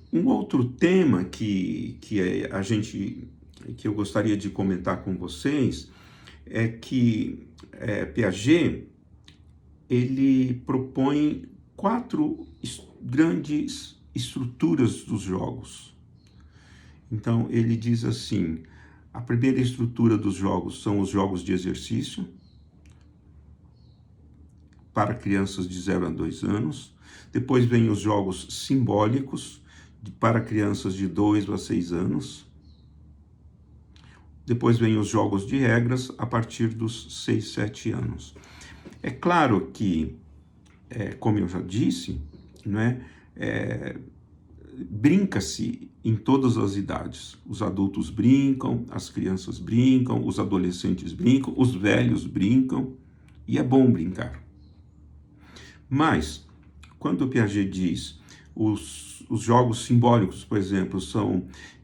Um outro tema que eu gostaria de comentar com vocês é que Piaget ele propõe quatro grandes estruturas dos jogos. Então ele diz assim: a primeira estrutura dos jogos são os jogos de exercício para crianças de 0 a 2 anos. Depois vem os jogos simbólicos para crianças de 2 a 6 anos. Depois vem os jogos de regras a partir dos 6, 7 anos. É claro que, como eu já disse, né, brinca-se em todas as idades. Os adultos brincam, as crianças brincam, os adolescentes brincam, os velhos brincam, e é bom brincar. Mas, quando o Piaget diz os jogos simbólicos, por exemplo,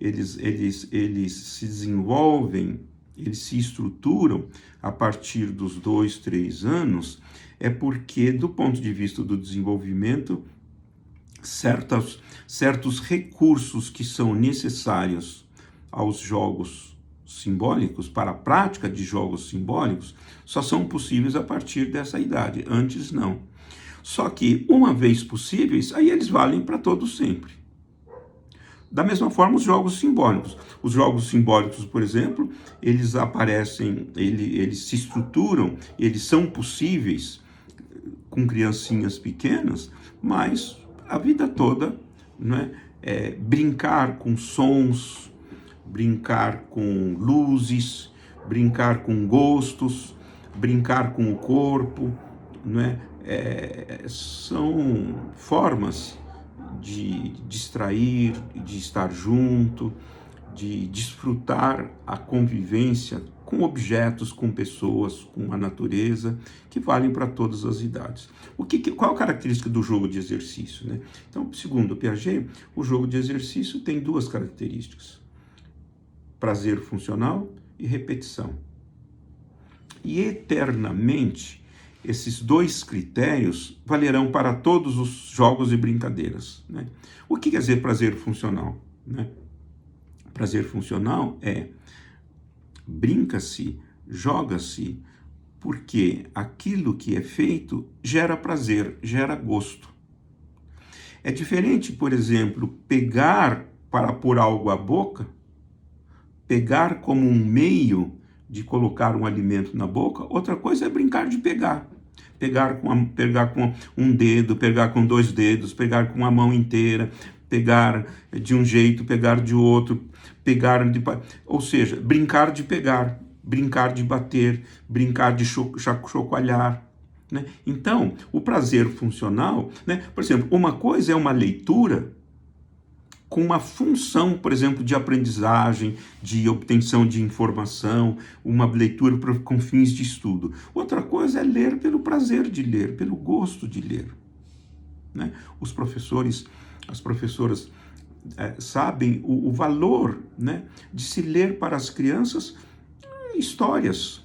eles se desenvolvem, eles se estruturam a partir dos 2, 3 anos, é porque, do ponto de vista do desenvolvimento, certos recursos que são necessários aos jogos simbólicos, para a prática de jogos simbólicos, só são possíveis a partir dessa idade, antes não. Só que, uma vez possíveis, aí eles valem para todo sempre. Da mesma forma, os jogos simbólicos. Os jogos simbólicos, por exemplo, eles aparecem, eles se estruturam, eles são possíveis com criancinhas pequenas, mas a vida toda, né, brincar com sons, brincar com luzes, brincar com gostos, brincar com o corpo, né, são formas de distrair, de estar junto, de desfrutar a convivência com objetos, com pessoas, com a natureza, que valem para todas as idades. Qual a característica do jogo de exercício, né? Então, segundo Piaget, o jogo de exercício tem duas características: prazer funcional e repetição. E eternamente, esses dois critérios valerão para todos os jogos e brincadeiras, né? O que quer dizer prazer funcional, né? Prazer funcional é brinca-se, joga-se, porque aquilo que é feito gera prazer, gera gosto. É diferente, por exemplo, pegar para pôr algo à boca, pegar como um meio de colocar um alimento na boca. Outra coisa é brincar de pegar. Pegar com um dedo, pegar com 2 dedos, pegar com a mão inteira, pegar de um jeito, pegar de outro, ou seja, brincar de pegar, brincar de bater, brincar de chacoalhar, né? Então, o prazer funcional, né? Por exemplo, uma coisa é uma leitura com uma função, por exemplo, de aprendizagem, de obtenção de informação, uma leitura com fins de estudo. Outra coisa é ler pelo prazer de ler, pelo gosto de ler, né? Os professores, as professoras sabem o valor, né, de se ler para as crianças histórias,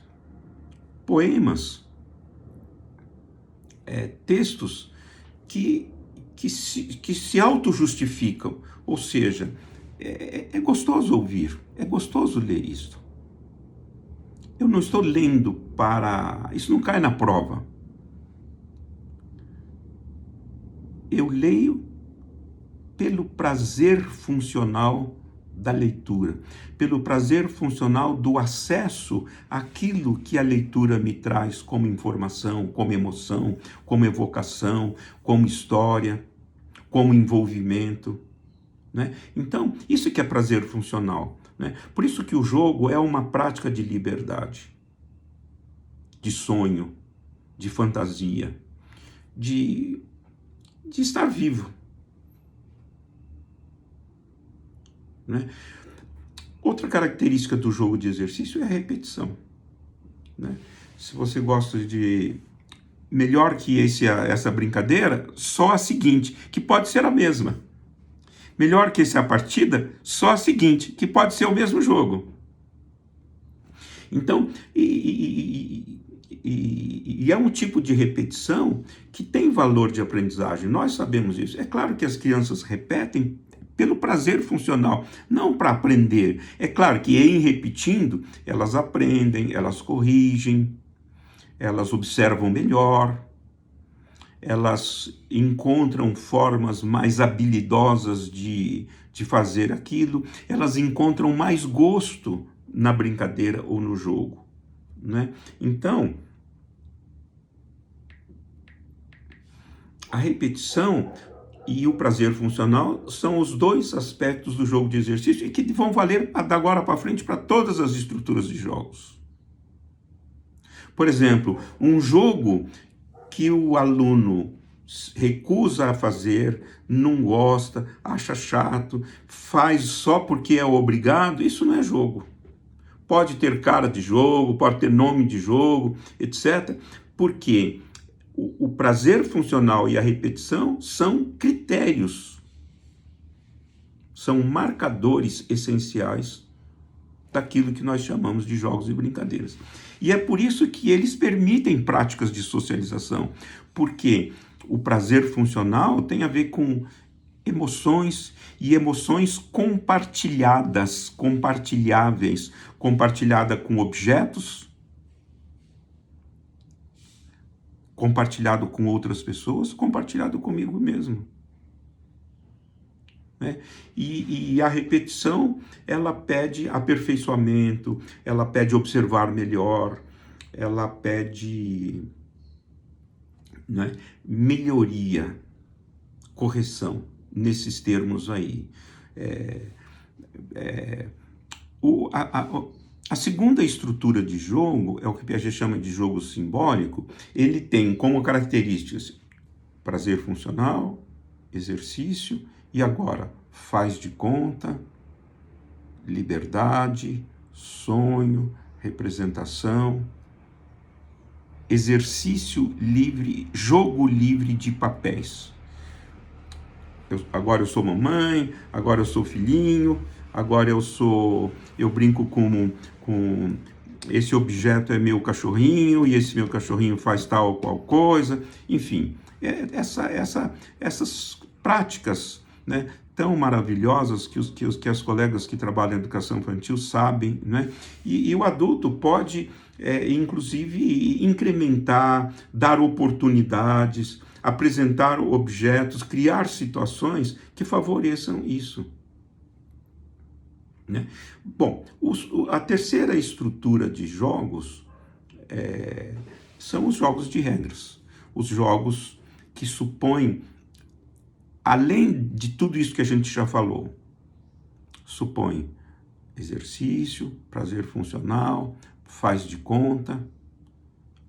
poemas, textos que se auto-justificam, ou seja, é gostoso ouvir, é gostoso ler isto. Eu não estou lendo para... Isso não cai na prova. Eu leio pelo prazer funcional da leitura, pelo prazer funcional do acesso àquilo que a leitura me traz como informação, como emoção, como evocação, como história, como envolvimento, né? Então, isso que é prazer funcional, né? Por isso que o jogo é uma prática de liberdade, de sonho, de fantasia, de estar vivo, né? Outra característica do jogo de exercício é a repetição, né? Se você gosta de... Melhor que essa brincadeira, só a seguinte, que pode ser a mesma. Melhor que essa partida, só a seguinte, que pode ser o mesmo jogo. Então, é um tipo de repetição que tem valor de aprendizagem. Nós sabemos isso. É claro que as crianças repetem pelo prazer funcional, não para aprender. É claro que em repetindo, elas aprendem, elas corrigem, elas observam melhor, elas encontram formas mais habilidosas de fazer aquilo, elas encontram mais gosto na brincadeira ou no jogo, né? Então, a repetição e o prazer funcional são os dois aspectos do jogo de exercício e que vão valer da agora para frente para todas as estruturas de jogos. Por exemplo, um jogo que o aluno recusa a fazer, não gosta, acha chato, faz só porque é obrigado, isso não é jogo. Pode ter cara de jogo, pode ter nome de jogo, etc. Porque o prazer funcional e a repetição são critérios, são marcadores essenciais daquilo que nós chamamos de jogos e brincadeiras. E é por isso que eles permitem práticas de socialização, porque o prazer funcional tem a ver com emoções e emoções compartilhadas, compartilháveis, compartilhada com objetos, compartilhado com outras pessoas, compartilhado comigo mesmo. Né? E a repetição, ela pede aperfeiçoamento, ela pede observar melhor, ela pede, né, melhoria, correção, nesses termos aí. A segunda estrutura de jogo, é o que Piaget chama de jogo simbólico, ele tem como características prazer funcional, exercício, e agora faz de conta, liberdade, sonho, representação, exercício livre, jogo livre de papéis. Agora eu sou mamãe, agora eu sou filhinho, agora eu brinco com esse objeto é meu cachorrinho, e esse meu cachorrinho faz tal ou qual coisa, enfim, essas práticas, né, tão maravilhosas que as colegas que trabalham em educação infantil sabem, né? E o adulto pode, inclusive, incrementar, dar oportunidades, apresentar objetos, criar situações que favoreçam isso. Né? Bom, a terceira estrutura de jogos são os jogos de regras. Os jogos que supõem, além de tudo isso que a gente já falou, supõe exercício, prazer funcional, faz de conta,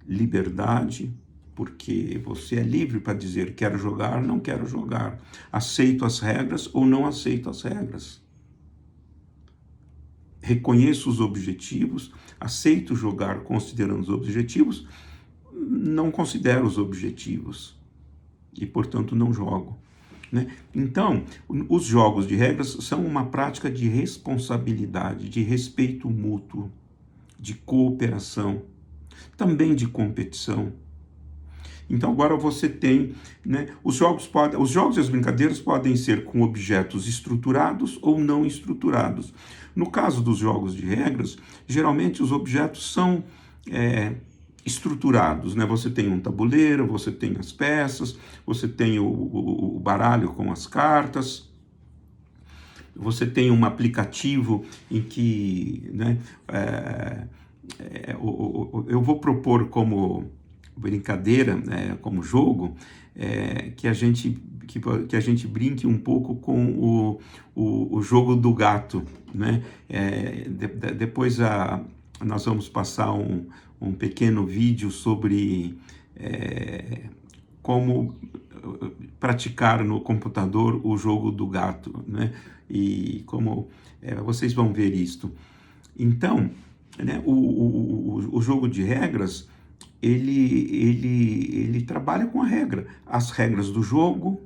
liberdade, porque você é livre para dizer quero jogar, não quero jogar, aceito as regras ou não aceito as regras. Reconheço os objetivos, aceito jogar considerando os objetivos, não considero os objetivos e, portanto, não jogo. Né? Então, os jogos de regras são uma prática de responsabilidade, de respeito mútuo, de cooperação, também de competição. Então agora você tem, né, os jogos e as brincadeiras podem ser com objetos estruturados ou não estruturados. No caso dos jogos de regras, geralmente os objetos são estruturados, né? Você tem um tabuleiro, você tem as peças, você tem o baralho com as cartas, você tem um aplicativo em que, né, eu vou propor como brincadeira, né, como jogo, que a gente brinque um pouco com o jogo do gato, né? Depois nós vamos passar um pequeno vídeo sobre como praticar no computador o jogo do gato, né? E como vocês vão ver isto. Então, né, o jogo de regras, ele trabalha com a regra, as regras do jogo,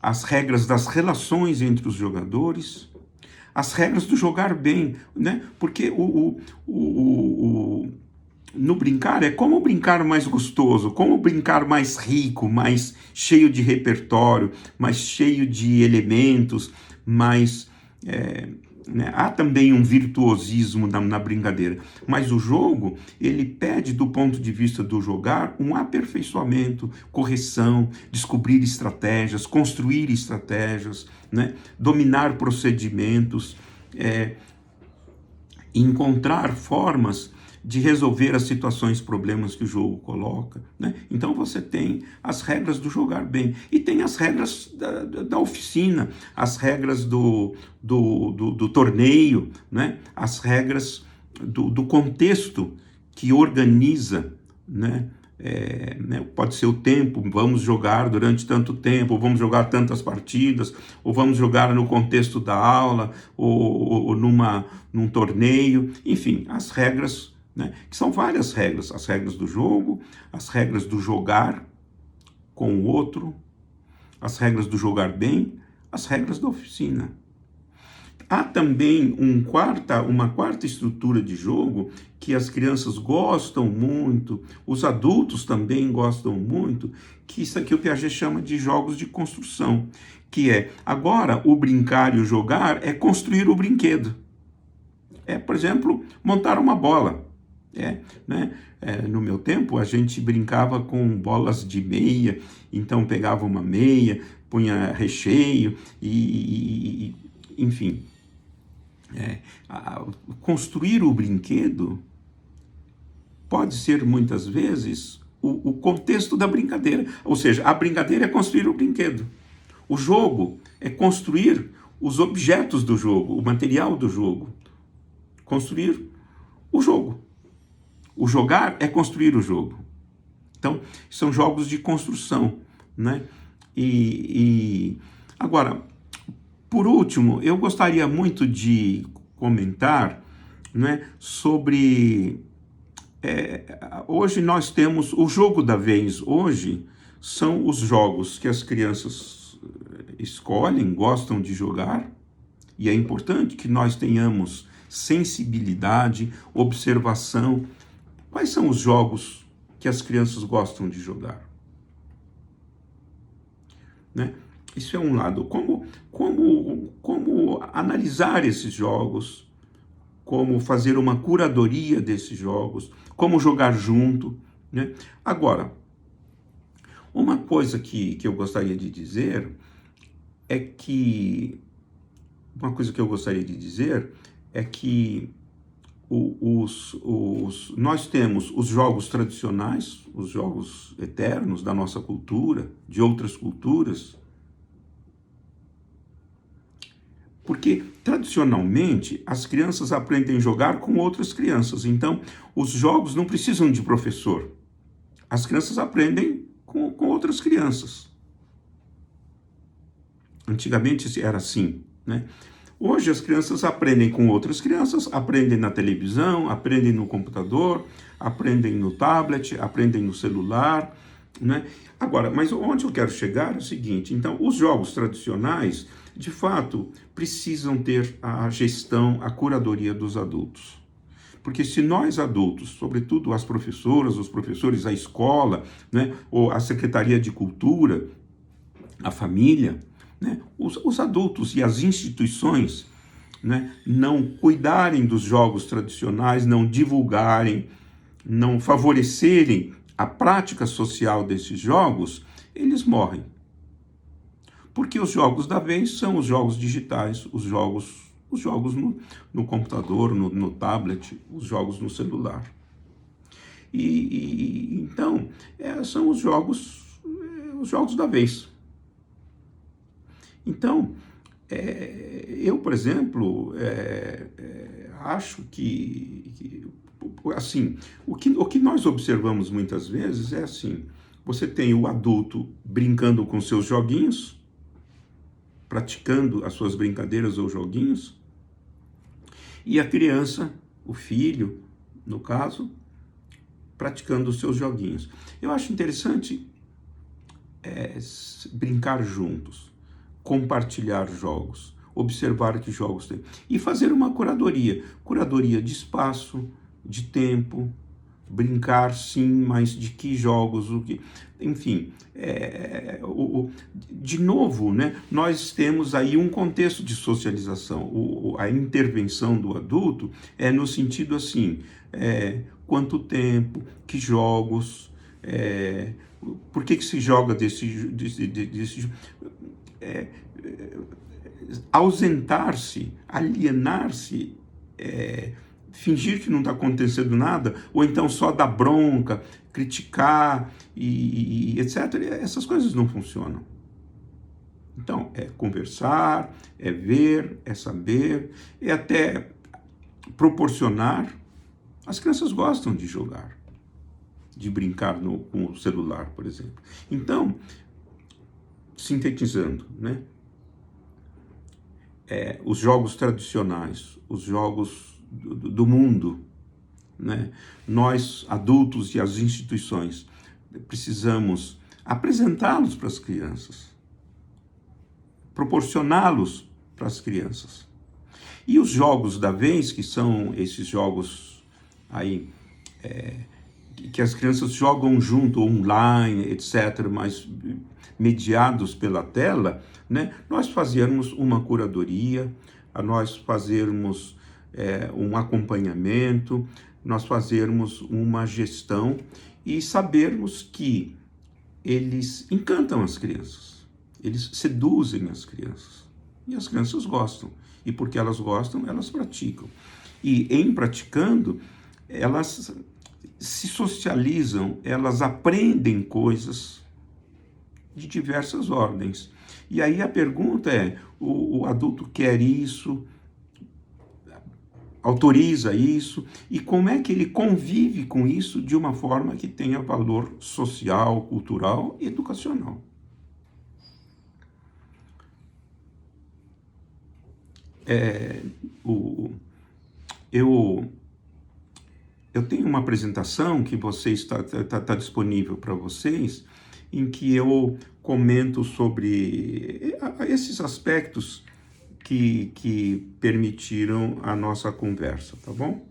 as regras das relações entre os jogadores, as regras do jogar bem, né? Porque no brincar é como brincar mais gostoso, como brincar mais rico, mais cheio de repertório, mais cheio de elementos, mais... né? Há também um virtuosismo na brincadeira, mas o jogo, ele pede, do ponto de vista do jogar, um aperfeiçoamento, correção, descobrir estratégias, construir estratégias, né? Dominar procedimentos, encontrar formas de resolver as situações, problemas que o jogo coloca, né? Então você tem as regras do jogar bem e tem as regras da oficina, as regras do torneio, né? As regras do contexto que organiza, né? Pode ser o tempo, vamos jogar durante tanto tempo, ou vamos jogar tantas partidas, ou vamos jogar no contexto da aula, ou num torneio, enfim, as regras, né, que são várias regras, as regras do jogo, as regras do jogar com o outro, as regras do jogar bem, as regras da oficina. Há também uma quarta estrutura de jogo que as crianças gostam muito, os adultos também gostam muito, que isso aqui o Piaget chama de jogos de construção, que agora o brincar e o jogar é construir o brinquedo. Por exemplo, montar uma bola. Né? No meu tempo, a gente brincava com bolas de meia, então pegava uma meia, punha recheio enfim. Construir o brinquedo pode ser, muitas vezes, o contexto da brincadeira. Ou seja, a brincadeira é construir o brinquedo. O jogo é construir os objetos do jogo, o material do jogo. Construir o jogo. O jogar é construir o jogo. Então, são jogos de construção, né? Agora, por último, eu gostaria muito de comentar, né, sobre... hoje nós temos o jogo da vez. Hoje são os jogos que as crianças escolhem, gostam de jogar, e é importante que nós tenhamos sensibilidade, observação. Quais são os jogos que as crianças gostam de jogar? Né? Isso é um lado. Como analisar esses jogos, como fazer uma curadoria desses jogos, como jogar junto, né? Agora, uma coisa que eu gostaria de dizer é que nós temos os jogos tradicionais, os jogos eternos da nossa cultura, de outras culturas, porque tradicionalmente as crianças aprendem a jogar com outras crianças, então os jogos não precisam de professor, as crianças aprendem com outras crianças. Antigamente era assim, né? Hoje as crianças aprendem com outras crianças, aprendem na televisão, aprendem no computador, aprendem no tablet, aprendem no celular, né? Agora, mas onde eu quero chegar é o seguinte: então, os jogos tradicionais, de fato, precisam ter a gestão, a curadoria dos adultos. Porque se nós adultos, sobretudo as professoras, os professores, a escola, né, ou a Secretaria de Cultura, a família, né, os adultos e as instituições, né, não cuidarem dos jogos tradicionais, não divulgarem, não favorecerem a prática social desses jogos, eles morrem. Porque os jogos da vez são os jogos digitais, os jogos no computador, no tablet, os jogos no celular. Então, são os jogos da vez. Então, eu, por exemplo, acho que assim, o que nós observamos muitas vezes é assim: você tem o adulto brincando com seus joguinhos, praticando as suas brincadeiras ou joguinhos, e a criança, o filho, no caso, praticando os seus joguinhos. Eu acho interessante brincar juntos. compartilhar jogos, observar que jogos tem, e fazer uma curadoria de espaço, de tempo, brincar sim, mas de que jogos, o que, enfim, de novo, né, nós temos aí um contexto de socialização. A intervenção do adulto é no sentido assim, quanto tempo, que jogos, por que se joga desse ausentar-se, alienar-se, fingir que não está acontecendo nada, ou então só dar bronca, criticar e etc. Essas coisas não funcionam. Então, é conversar, é ver, é saber, é até proporcionar. As crianças gostam de jogar, de brincar com o celular, por exemplo. Então, sintetizando, né? Os jogos tradicionais, os jogos do mundo, né? Nós, adultos e as instituições, precisamos apresentá-los para as crianças, proporcioná-los para as crianças. E os jogos da vez, que são esses jogos aí, que as crianças jogam junto, online, etc., mas mediados pela tela, né? Nós fazermos uma curadoria, a nós fazermos um acompanhamento, nós fazermos uma gestão e sabermos que eles encantam as crianças, eles seduzem as crianças, e as crianças gostam, e porque elas gostam, elas praticam. E em praticando, elas se socializam, elas aprendem coisas de diversas ordens. E aí a pergunta é, o adulto quer isso, autoriza isso, e como é que ele convive com isso de uma forma que tenha valor social, cultural e educacional. Eu tenho uma apresentação que está disponível para vocês, em que eu comento sobre esses aspectos que permitiram a nossa conversa, tá bom?